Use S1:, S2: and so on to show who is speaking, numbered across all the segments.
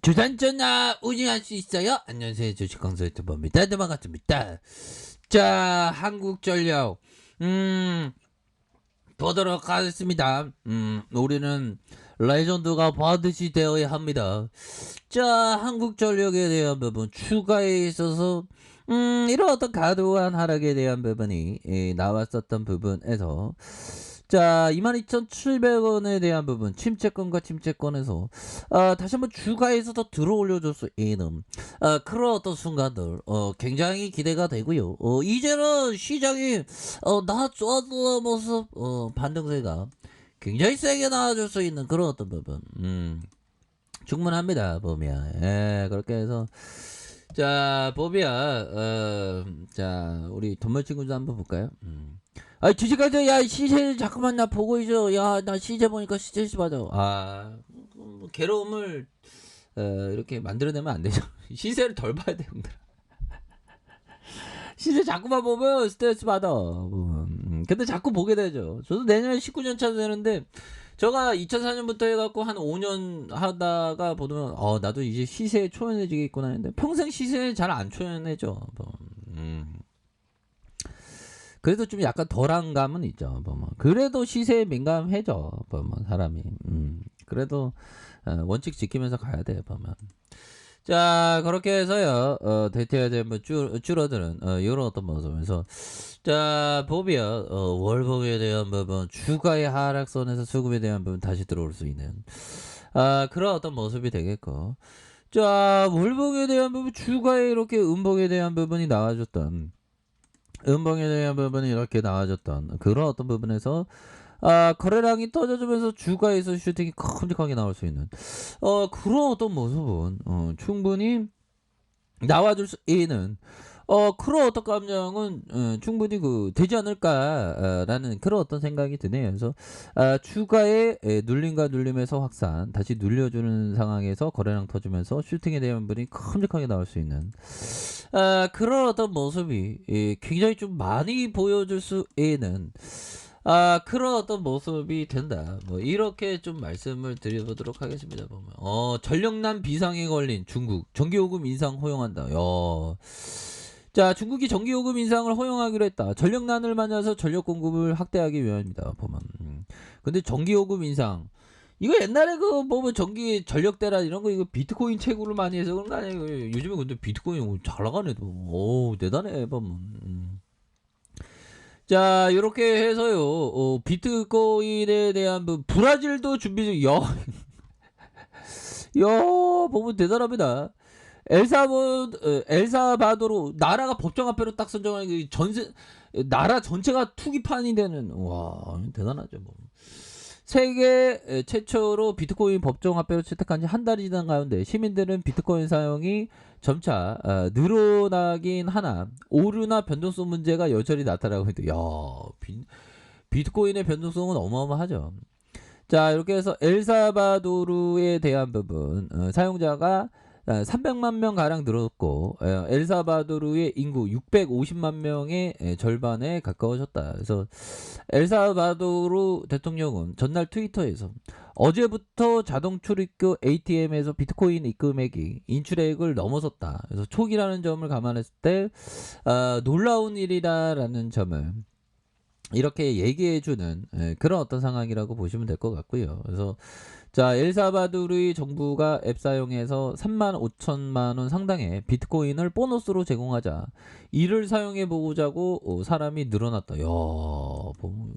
S1: 주단전화 운영할 수 있어요? 안녕하세요. 주식강사 유튜버입니다. 네, 반갑습니다. 자, 한국전력. 보도록 하겠습니다. 우리는 레전드가 반드시 되어야 합니다. 자, 한국전력에 대한 부분, 추가에 있어서, 이런 어떤 과도한 하락에 대한 부분이 나왔었던 부분에서, 자, 22,700원에 대한 부분, 침체권과 침체권에서, 다시 한번 주가에서도 들어 올려줘서 이는, 그런 어떤 순간들, 굉장히 기대가 되고요. 이제는 시장이, 좋아지는 모습, 반등세가 굉장히 세게 나와줄 수 있는 그런 어떤 부분, 충분합니다, 보면. 예, 그렇게 해서, 자, 자, 우리 돈벌친구도 한번 볼까요? 주식가서, 야, 시세 자꾸만 나 보고 있어. 야, 나 시세 보니까 스트레스 받아. 괴로움을, 이렇게 만들어내면 안 되죠. 시세를 덜 봐야 돼, 형들. 시세 자꾸만 보면 스트레스 받아. 근데 자꾸 보게 되죠. 저도 내년에 19년 차 되는데, 제가 2004년부터 해갖고 한 5년 하다가 보면, 나도 이제 시세에 초연해지겠구나 했는데, 평생 시세에 잘 안 초연해져. 그래도 좀 약간 덜한 감은 있죠. 그래도 시세에 민감해져. 사람이. 그래도 원칙 지키면서 가야 돼요. 자, 그렇게 해서요. 대체하자 한번 줄어드는 이런 어떤 모습에서, 자, 보면 월봉에 대한 부분, 주가의 하락선에서 수급에 대한 부분 다시 들어올 수 있는 그런 어떤 모습이 되겠고, 자, 월봉에 대한 부분, 주가에 이렇게 음봉에 대한 부분이 나와줬던, 음봉에 대한 부분이 이렇게 나와줬던 그런 어떤 부분에서 거래량이 터져주면서 주가에서 슈팅이 큼직하게 나올 수 있는 그런 어떤 모습은 충분히 나와줄 수 있는 그런 어떤 감정은 충분히 되지 않을까라는 그런 어떤 생각이 드네요. 그래서 주가의 눌림과 눌림에서 확산, 다시 눌려주는 상황에서 거래량 터지면서 슈팅에 대한 부분이 큼직하게 나올 수 있는 그런 어떤 모습이 굉장히 좀 많이 보여줄 수 있는 그런 어떤 모습이 된다. 뭐 이렇게 좀 말씀을 드려보도록 하겠습니다. 보면 전력난 비상에 걸린 중국 전기요금 인상 허용한다. 자, 중국이 전기요금 인상을 허용하기로 했다. 전력난을 맞아서 전력 공급을 확대하기 위함입니다. 보면. 근데 전기요금 인상 이거 옛날에 보면 전기 전력대란 이런 거 이거 비트코인 채굴을 많이 해서 그런 거 아니에요? 요즘에 근데 비트코인 잘 나가네. 오, 대단해. 보면. 자, 이렇게 해서요. 비트코인에 대한 브라질도 준비 중. 보면 대단합니다. 엘사바도로 나라가 법정 화폐로 딱 선정하는 전세 나라 전체가 투기판이 되는 와 대단하죠. 세계 최초로 비트코인 법정 화폐로 채택한 지 한 달이 지난 가운데 시민들은 비트코인 사용이 점차 늘어나긴 하나 오류나 변동성 문제가 여전히 나타나고 있다. 비트코인의 변동성은 어마어마하죠. 자, 이렇게 해서 엘사바도르에 대한 부분 사용자가 300만 명 가량 늘었고 엘사바도르의 인구 650만 명의 절반에 가까워졌다. 그래서 엘사바도르 대통령은 전날 트위터에서 어제부터 자동 출입구 ATM에서 비트코인 입금액이 인출액을 넘어섰다. 그래서 초기라는 점을 감안했을 때 놀라운 일이다라는 점을 이렇게 얘기해주는 그런 어떤 상황이라고 보시면 될 것 같고요. 그래서 자, 엘사바도르의 정부가 앱 사용해서 3만 5천만 원 상당의 비트코인을 보너스로 제공하자 이를 사용해 보자고 사람이 늘어났다. 보면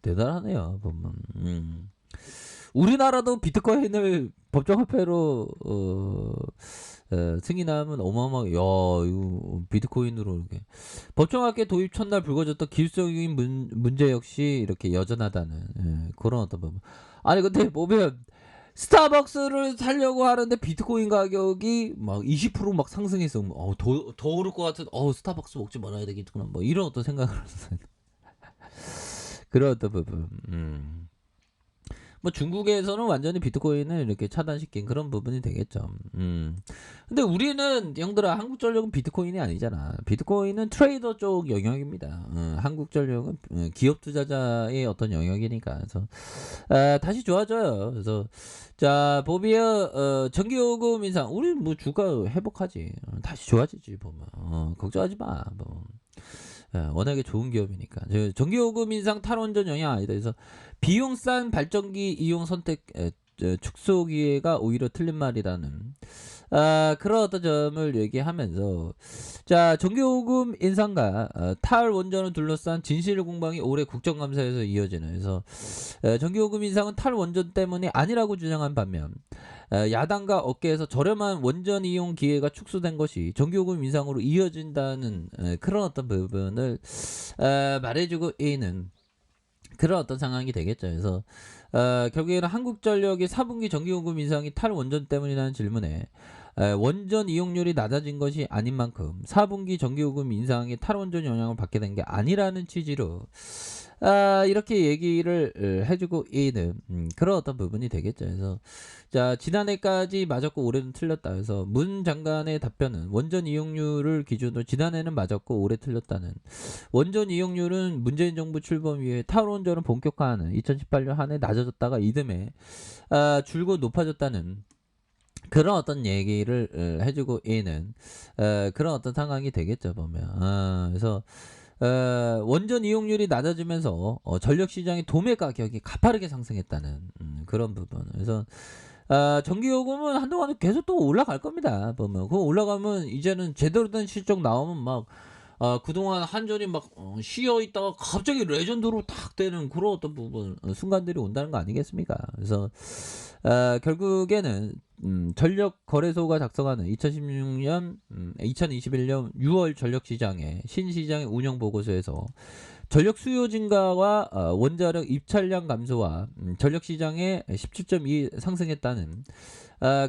S1: 대단하네요. 보면 우리나라도 비트코인을 법정화폐로 승인하면 어마어마하게 이거 비트코인으로 이렇게 법정화폐 도입 첫날 불거졌던 기술적인 문제 역시 이렇게 여전하다는 그런 어떤 부분. 아니 근데 보면 스타벅스를 사려고 하는데 비트코인 가격이 막 20%막 상승해서 더 오를 것 같은 스타벅스 먹지 말아야 되겠구나 뭐 이런 어떤 생각을 했어요. 그런 어떤 부분. 뭐 중국에서는 완전히 비트코인을 이렇게 차단시킨 그런 부분이 되겠죠. 근데 우리는 형들아 한국전력은 비트코인이 아니잖아. 비트코인은 트레이더 쪽 영역입니다. 한국전력은 기업 투자자의 어떤 영역이니까. 그래서 다시 좋아져요. 그래서 자 보비어 전기요금 인상 우리 뭐 주가 회복하지. 다시 좋아지지 보면 걱정하지 마. 뭐. 워낙에 좋은 기업이니까. 전기요금 인상 탈원전 영향 아니다. 그래서 비용 싼 발전기 이용 선택 축소 기회가 오히려 틀린 말이라는 그런 어떤 점을 얘기하면서 자 전기요금 인상과 탈원전을 둘러싼 진실 공방이 올해 국정감사에서 이어지는 그래서 전기요금 인상은 탈원전 때문이 아니라고 주장한 반면 야당과 업계에서 저렴한 원전 이용 기회가 축소된 것이 전기요금 인상으로 이어진다는 그런 어떤 부분을 말해주고 있는 그런 어떤 상황이 되겠죠. 그래서 결국에는 한국전력의 4분기 전기요금 인상이 탈원전 때문이라는 질문에 원전 이용률이 낮아진 것이 아닌 만큼 4분기 전기요금 인상이 탈원전 영향을 받게 된 게 아니라는 취지로 이렇게 얘기를 해주고 있는 그런 어떤 부분이 되겠죠. 그래서 자 지난해까지 맞았고 올해는 틀렸다. 그래서 문 장관의 답변은 원전 이용률을 기준으로 지난해는 맞았고 올해 틀렸다는 원전 이용률은 문재인 정부 출범 이후에 탈원전을 본격화하는 2018년 한 해 낮아졌다가 이듬해 줄곧 높아졌다는 그런 어떤 얘기를 해주고 있는 그런 어떤 상황이 되겠죠 보면. 그래서 원전 이용률이 낮아지면서 전력 시장의 도매 가격이 가파르게 상승했다는 그런 부분. 그래서 전기요금은 한동안은 계속 또 올라갈 겁니다. 보면 그거 올라가면 이제는 제대로 된 실적 나오면 막 그동안 한전이 막 쉬어 있다가 갑자기 레전드로 탁 되는 그런 어떤 부분 순간들이 온다는 거 아니겠습니까? 그래서 결국에는 전력거래소가 작성하는 2016년 2021년 6월 전력시장의 신시장의 운영보고서에서 전력 수요 증가와 원자력 입찰량 감소와 전력시장의 17.2 상승했다는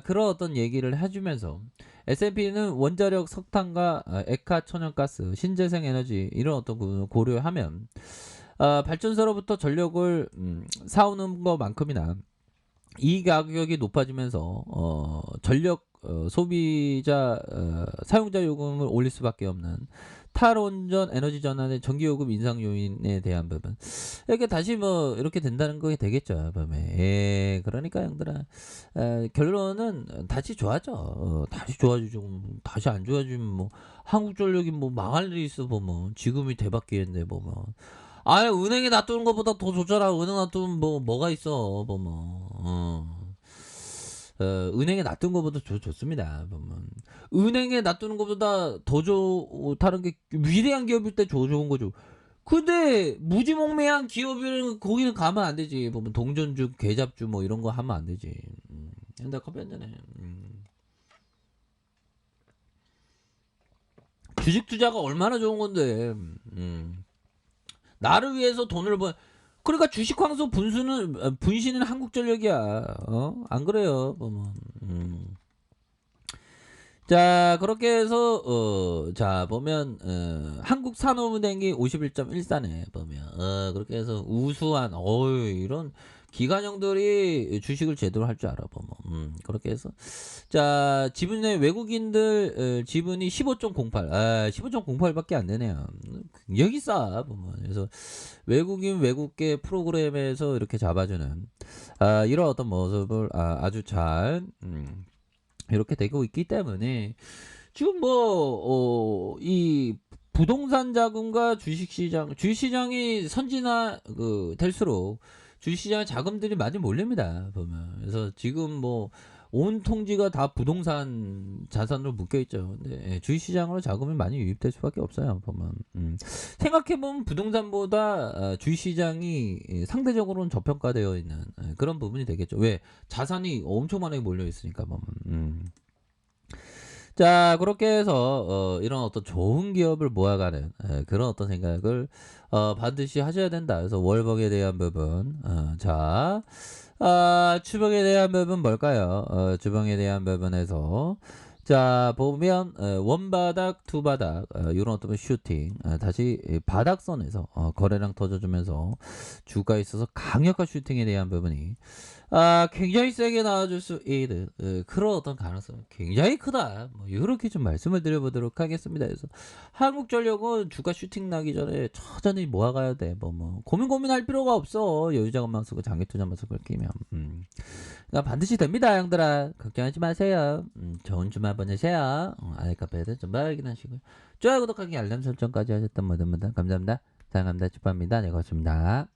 S1: 그런 어떤 얘기를 해주면서 S&P는 원자력 석탄과 액화 천연가스, 신재생 에너지 이런 어떤 부분을 고려하면 발전소로부터 전력을 사오는 것만큼이나 이 가격이 높아지면서 전력 소비자 사용자 요금을 올릴 수밖에 없는 탈원전 에너지 전환의 전기요금 인상 요인에 대한 부분 이렇게 다시 뭐 이렇게 된다는 거 되겠죠 밤에. 그러니까 형들아 결론은 다시 좋아져. 다시 좋아지죠. 다시 안 좋아지면 뭐 한국전력이 뭐 망할 일이 있어 보면 지금이 대박 기회인데 보면 은행에 놔두는 것보다 더 좋잖아. 은행 놔두면 뭐가 있어 보면. 은행에 놔둔 것보다 좋습니다. 보면 은행에 놔두는 것보다 더 좋다는 게 위대한 기업일 때 좋은 거죠. 근데 무지몽매한 기업이면 거기는 가면 안 되지. 보면 동전주, 계잡주 뭐 이런 거 하면 안 되지. 근데 커피 한 잔해. 주식 투자가 얼마나 좋은 건데. 나를 위해서 돈을 그러니까 주식 황소 분신은 한국전력이야. 안 그래요? 보면. 자 그렇게 해서 자 보면 한국산업은행이 51.14네 보면 그렇게 해서 우수한 이런 기관형들이 주식을 제대로 할 줄 알아 보면 그렇게 해서 자 지분의 외국인들 지분이 15.08 15.08밖에 안 되네요. 여기 싸 보면 그래서 외국인 외국계 프로그램에서 이렇게 잡아주는 이런 어떤 모습을 아주 잘 이렇게 되고 있기 때문에 지금 이 부동산 자금과 주식시장이 선진화 될수록 주식시장에 자금들이 많이 몰립니다 보면. 그래서 지금 온 통지가 다 부동산 자산으로 묶여 있죠. 근데 주식시장으로 자금이 많이 유입될 수밖에 없어요 보면. 생각해보면 부동산보다 주식시장이 상대적으로는 저평가되어 있는 그런 부분이 되겠죠. 왜? 자산이 엄청 많이 몰려 있으니까 보면. 자 그렇게 해서 이런 어떤 좋은 기업을 모아가는 그런 어떤 생각을 반드시 하셔야 된다. 그래서 월봉에 대한 부분 추봉에 대한 부분 뭘까요? 주봉에 대한 부분에서 자 보면 원바닥 투바닥 요런 어떤 슈팅 다시 바닥선에서 거래량 터져주면서 주가에 있어서 강력한 슈팅에 대한 부분이 굉장히 세게 나와줄 수 있는 그런 어떤 가능성이 굉장히 크다. 뭐 이렇게 좀 말씀을 드려보도록 하겠습니다. 그래서 한국전력은 주가 슈팅 나기 전에 천천히 모아가야 돼. 뭐 고민할 필요가 없어. 여유자금만 쓰고 장기투자만 쓰고 그렇게 하면. 그러니까 반드시 됩니다, 형들아. 걱정하지 마세요. 좋은 주말 보내세요. 아이카페도 좀 확인하시고요. 좋아요, 구독하기, 알람 설정까지 하셨던 모든 분들 감사합니다. 사랑합니다. 축하합니다. 네, 고맙습니다.